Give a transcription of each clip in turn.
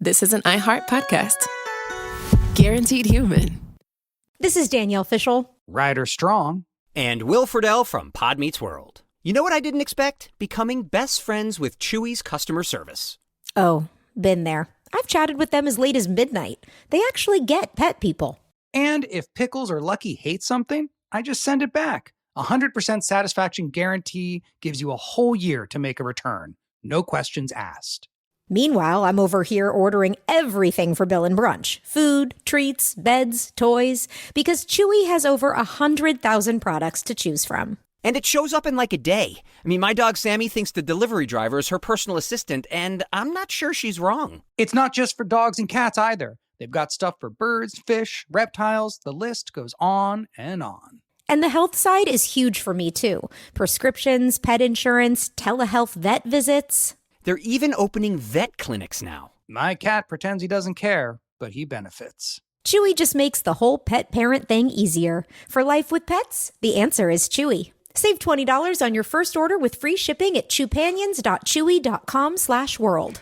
this is an iHeart podcast. Guaranteed human. This is Danielle Fishel. Ryder Strong. And Will Friedle from Pod Meets World. You know what I didn't expect? Becoming best friends with Chewy's customer service. Oh, been there. I've chatted with them as late as midnight. They actually get pet people. And if Pickles or Lucky hate something, I just send it back. 100% satisfaction guarantee gives you a whole year to make a return. No questions asked. Meanwhile, I'm over here ordering everything for Bill and Brunch. Food, treats, beds, toys. Because Chewy has over 100,000 products to choose from. And it shows up in like a day. I mean, my dog Sammy thinks the delivery driver is her personal assistant, and I'm not sure she's wrong. It's not just for dogs and cats either. They've got stuff for birds, fish, reptiles. The list goes on and on. And the health side is huge for me, too. Prescriptions, pet insurance, telehealth vet visits. They're even opening vet clinics now. My cat pretends he doesn't care, but he benefits. Chewy just makes the whole pet parent thing easier. For life with pets, the answer is Chewy. Save $20 on your first order with free shipping at chewpanions.chewy.com/world.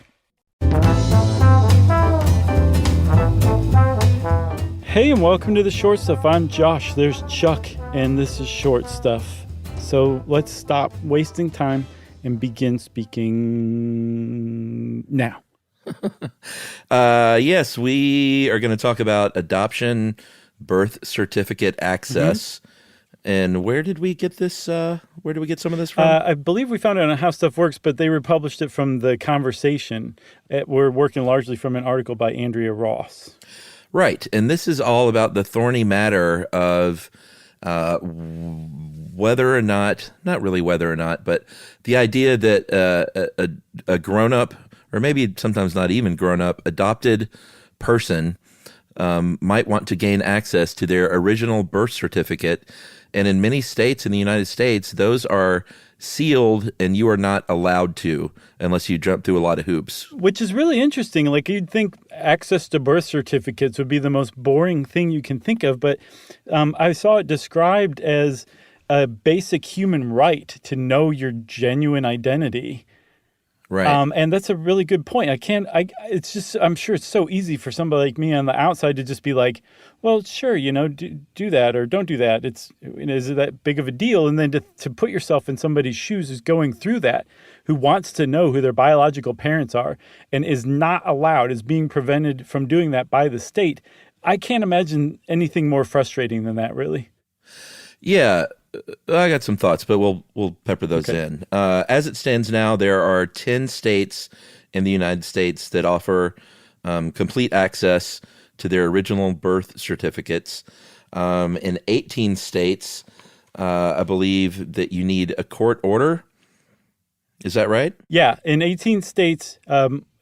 Hey, and welcome to the Short Stuff. I'm Josh. There's Chuck, and this is Short Stuff. So let's stop wasting time and begin speaking now. Yes, we are going to talk about adoption, birth certificate access. And where did we get this? Where did we get some of this from? I believe we found it on How Stuff Works, but they republished it from The Conversation. We're working largely from an article by Andrea Ross. Right. And this is all about the thorny matter of whether or not, not really whether or not, but the idea that a grown-up, or maybe sometimes not even grown-up, adopted person might want to gain access to their original birth certificate. And in many states in the United States, those are sealed and you are not allowed to unless you jump through a lot of hoops. Which is really interesting. Like, you'd think access to birth certificates would be the most boring thing you can think of, but I saw it described as a basic human right to know your genuine identity. Right. And that's a really good point. It's just, I'm sure it's so easy for somebody like me on the outside to just be like, well, sure, do that or don't do that. Is it that big of a deal? And then to put yourself in somebody's shoes who's going through that, who wants to know who their biological parents are and is not allowed, is being prevented from doing that by the state. I can't imagine anything more frustrating than that, really. Yeah. I got some thoughts, but we'll pepper those in. As it stands now, there are 10 states in the United States that offer complete access to their original birth certificates. In 18 states, I believe that you need a court order. Is that right? Yeah. In 18 states,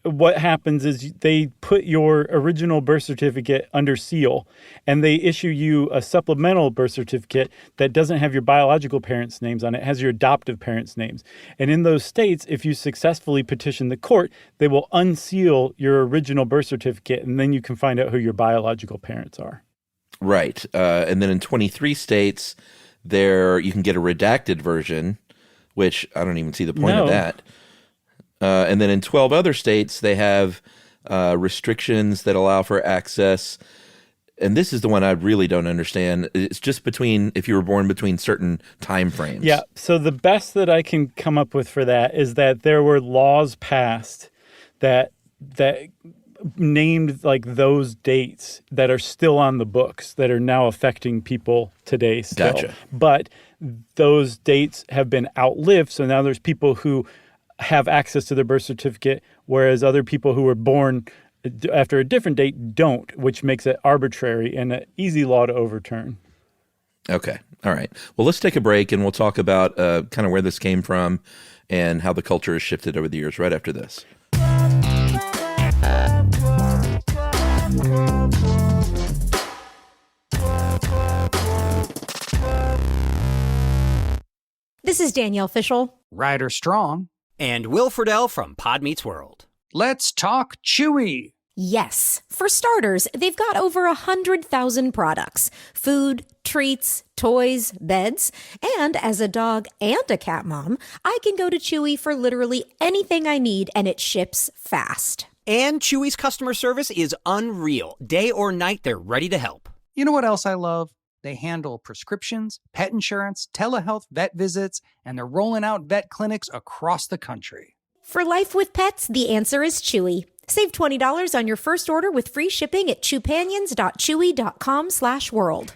what happens is they put your original birth certificate under seal, and they issue you a supplemental birth certificate that doesn't have your biological parents' names on it. It has your adoptive parents' names. And in those states, if you successfully petition the court, they will unseal your original birth certificate, and then you can find out who your biological parents are. Right. And then in 23 states, you can get a redacted version, which I don't even see the point of that. And then in 12 other states, they have restrictions that allow for access. And this is the one I really don't understand. It's just if you were born between certain time frames. Yeah. So the best that I can come up with for that is that there were laws passed that named like those dates that are still on the books that are now affecting people today still. Gotcha. But those dates have been outlived. So now there's people who have access to their birth certificate, whereas other people who were born after a different date don't, which makes it arbitrary and an easy law to overturn. Okay. All right. Well, let's take a break and we'll talk about kind of where this came from and how the culture has shifted over the years right after this. This is Danielle Fishel. Ryder Strong. And Will Friedle from Pod Meets World. Let's talk Chewy. Yes. For starters, they've got over 100,000 products. Food, treats, toys, beds. And as a dog and a cat mom, I can go to Chewy for literally anything I need, and it ships fast. And Chewy's customer service is unreal. Day or night, they're ready to help. You know what else I love? They handle prescriptions, pet insurance, telehealth vet visits, and they're rolling out vet clinics across the country. For life with pets, the answer is Chewy. Save $20 on your first order with free shipping at chewpanions.chewy.com/world.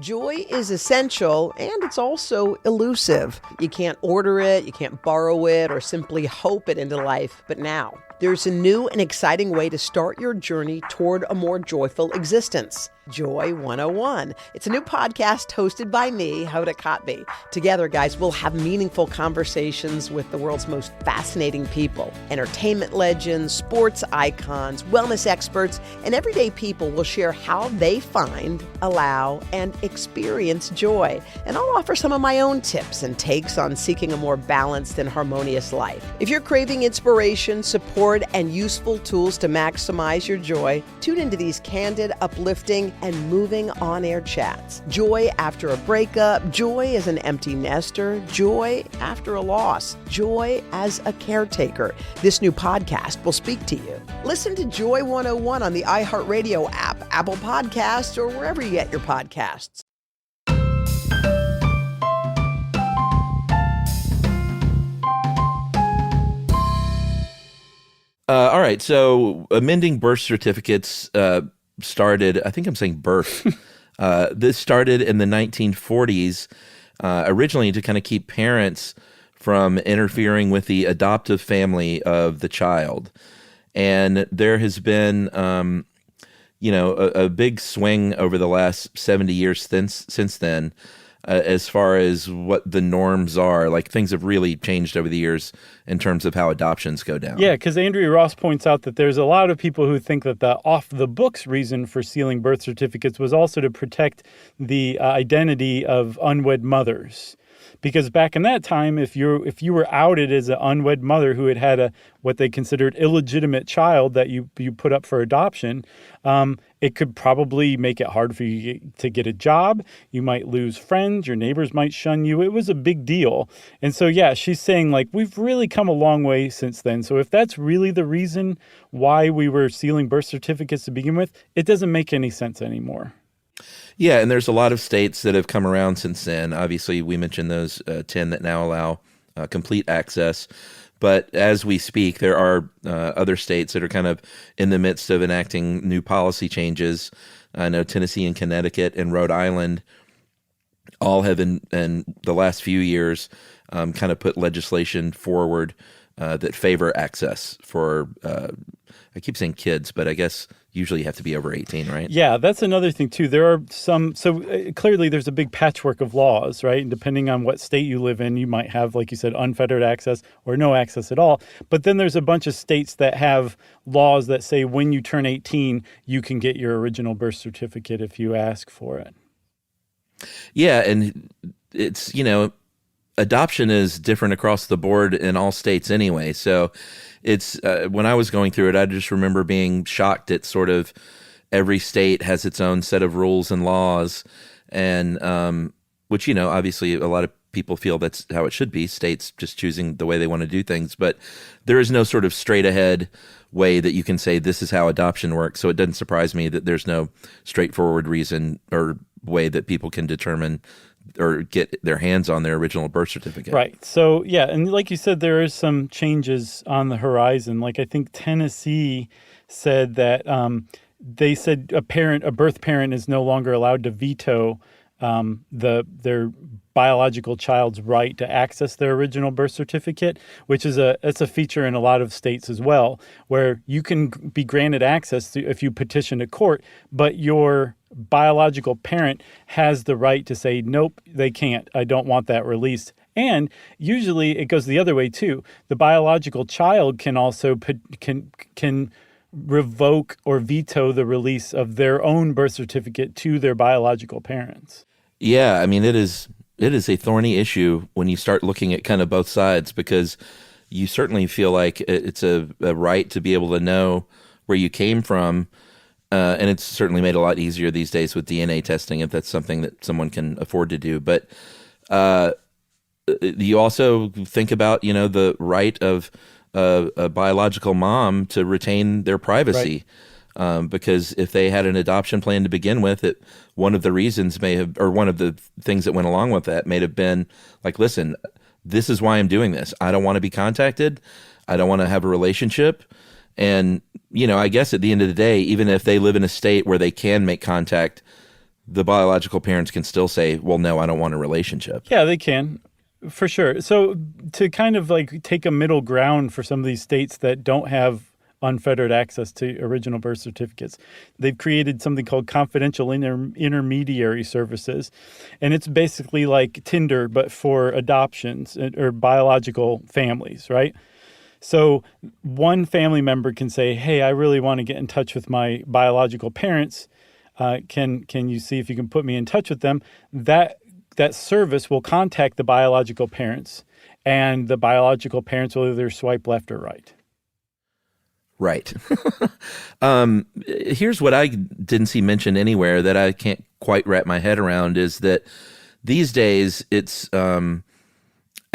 Joy is essential, and it's also elusive. You can't order it, you can't borrow it, or simply hope it into life. But now, there's a new and exciting way to start your journey toward a more joyful existence. Joy 101. It's a new podcast hosted by me, Hoda Kotb. Together, guys, we'll have meaningful conversations with the world's most fascinating people. Entertainment legends, sports icons, wellness experts, and everyday people will share how they find, allow, and experience joy. And I'll offer some of my own tips and takes on seeking a more balanced and harmonious life. If you're craving inspiration, support, and useful tools to maximize your joy, tune into these candid, uplifting, and moving on-air chats. Joy after a breakup, joy as an empty nester, joy after a loss, joy as a caretaker. This new podcast will speak to you. Listen to Joy 101 on the iHeartRadio app, Apple Podcasts, or wherever you get your podcasts. All right, so amending birth certificates started, I think I'm saying birth. This started in the 1940s, originally to kind of keep parents from interfering with the adoptive family of the child. And there has been, a big swing over the last 70 years since then, as far as what the norms are. Like, things have really changed over the years in terms of how adoptions go down. Yeah, because Andrea Ross points out that there's a lot of people who think that the off-the-books reason for sealing birth certificates was also to protect the identity of unwed mothers. Because back in that time, if you were outed as an unwed mother who had what they considered illegitimate child that you put up for adoption, it could probably make it hard for you to get a job. You might lose friends. Your neighbors might shun you. It was a big deal. And so, yeah, she's saying, like, we've really come a long way since then. So if that's really the reason why we were sealing birth certificates to begin with, it doesn't make any sense anymore. Yeah, and there's a lot of states that have come around since then. Obviously, we mentioned those 10 that now allow complete access. But as we speak, there are other states that are kind of in the midst of enacting new policy changes. I know Tennessee and Connecticut and Rhode Island all have in the last few years kind of put legislation forward that favor access for, I keep saying kids, but I guess usually you have to be over 18, right? Yeah, that's another thing too. There are clearly there's a big patchwork of laws, right? And depending on what state you live in, you might have, like you said, unfettered access or no access at all. But then there's a bunch of states that have laws that say when you turn 18, you can get your original birth certificate if you ask for it. Yeah, and it's, adoption is different across the board in all states anyway. So it's when I was going through it, I just remember being shocked at sort of every state has its own set of rules and laws, and which, obviously a lot of people feel that's how it should be, states just choosing the way they want to do things. But there is no sort of straight ahead way that you can say this is how adoption works. So it doesn't surprise me that there's no straightforward reason or way that people can determine or get their hands on their original birth certificate. Right. So, yeah, and like you said, there is some changes on the horizon. Like, I think Tennessee said that they said a birth parent is no longer allowed to veto their biological child's right to access their original birth certificate, which is it's a feature in a lot of states as well, where you can be granted access if you petition a court, but your biological parent has the right to say, nope, they can't. I don't want that released. And usually it goes the other way too. The biological child can also can revoke or veto the release of their own birth certificate to their biological parents. Yeah, I mean, it is a thorny issue when you start looking at kind of both sides, because you certainly feel like it's a right to be able to know where you came from. And it's certainly made a lot easier these days with DNA testing, if that's something that someone can afford to do. But you also think about, the right of a biological mom to retain their privacy. Because if they had an adoption plan to begin with, one of the reasons one of the things that went along with that may have been like, listen, this is why I'm doing this. I don't want to be contacted. I don't want to have a relationship. And, I guess at the end of the day, even if they live in a state where they can make contact, the biological parents can still say, well, no, I don't want a relationship. Yeah, they can. For sure. So to kind of like take a middle ground for some of these states that don't have unfettered access to original birth certificates, they've created something called confidential intermediary services. And it's basically like Tinder, but for adoptions or biological families, right? So one family member can say, hey, I really want to get in touch with my biological parents. Can you see if you can put me in touch with them? That service will contact the biological parents, and the biological parents will either swipe left or right. Right. Here's what I didn't see mentioned anywhere that I can't quite wrap my head around is that these days it's, I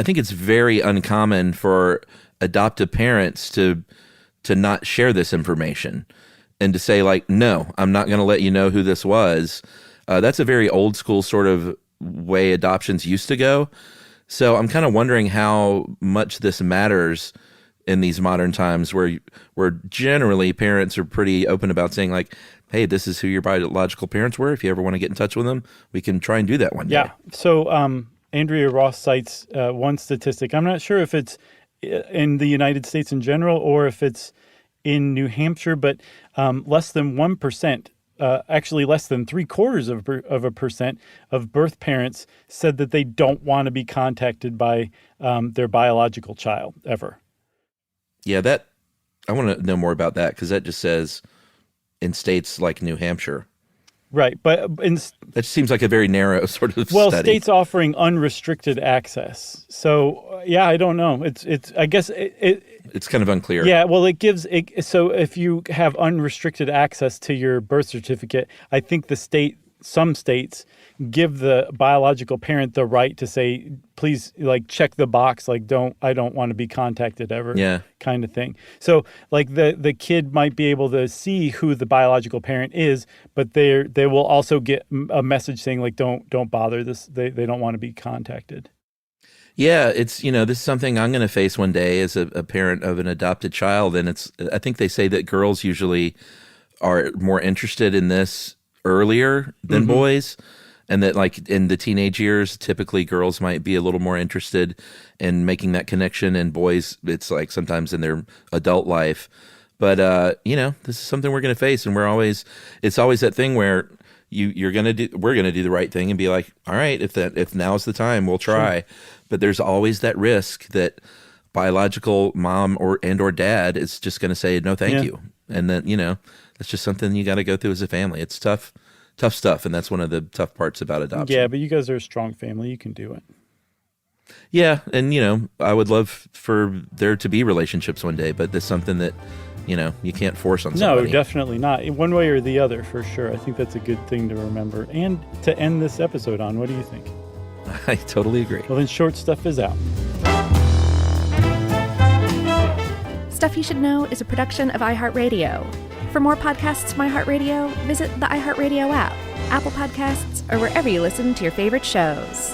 think it's very uncommon for adoptive parents to not share this information and to say like, no, I'm not going to let you know who this was. That's a very old school sort of way adoptions used to go. So I'm kind of wondering how much this matters in these modern times where generally parents are pretty open about saying like, hey, this is who your biological parents were. If you ever want to get in touch with them, we can try and do that one day. Yeah. So Andrea Ross cites one statistic. I'm not sure if it's in the United States in general or if it's in New Hampshire, but less than 1%, actually less than 0.75% of birth parents said that they don't want to be contacted by their biological child ever. Yeah, I want to know more about that because that just says in states like New Hampshire. Right, but that seems like a very narrow sort of study. States offering unrestricted access. So yeah, I don't know. It's I guess it's kind of unclear. Yeah, well, it gives it. So if you have unrestricted access to your birth certificate, I think some states give the biological parent the right to say, please, like, check the box, like, I don't want to be contacted ever, kind of thing. So, like, the kid might be able to see who the biological parent is, but they will also get a message saying, like, don't bother this. They don't want to be contacted. Yeah, it's, this is something I'm going to face one day as a parent of an adopted child, and I think they say that girls usually are more interested in this earlier than boys. And that like in the teenage years, typically girls might be a little more interested in making that connection, and boys, it's like sometimes in their adult life. But, this is something we're going to face, and it's always that thing where we're going to do the right thing and be like, all right, if now's the time, we'll try. Sure. But there's always that risk that biological mom or dad is just going to say, no, thank you. And then, that's just something you got to go through as a family. It's tough stuff, and that's one of the tough parts about adoption. Yeah, but you guys are a strong family. You can do it. Yeah, and, I would love for there to be relationships one day, but that's something that, you can't force on somebody. No, definitely not. One way or the other, for sure. I think that's a good thing to remember and to end this episode on. What do you think? I totally agree. Well, then Short Stuff is out. Stuff You Should Know is a production of iHeartRadio. For more podcasts from iHeartRadio, visit the iHeartRadio app, Apple Podcasts, or wherever you listen to your favorite shows.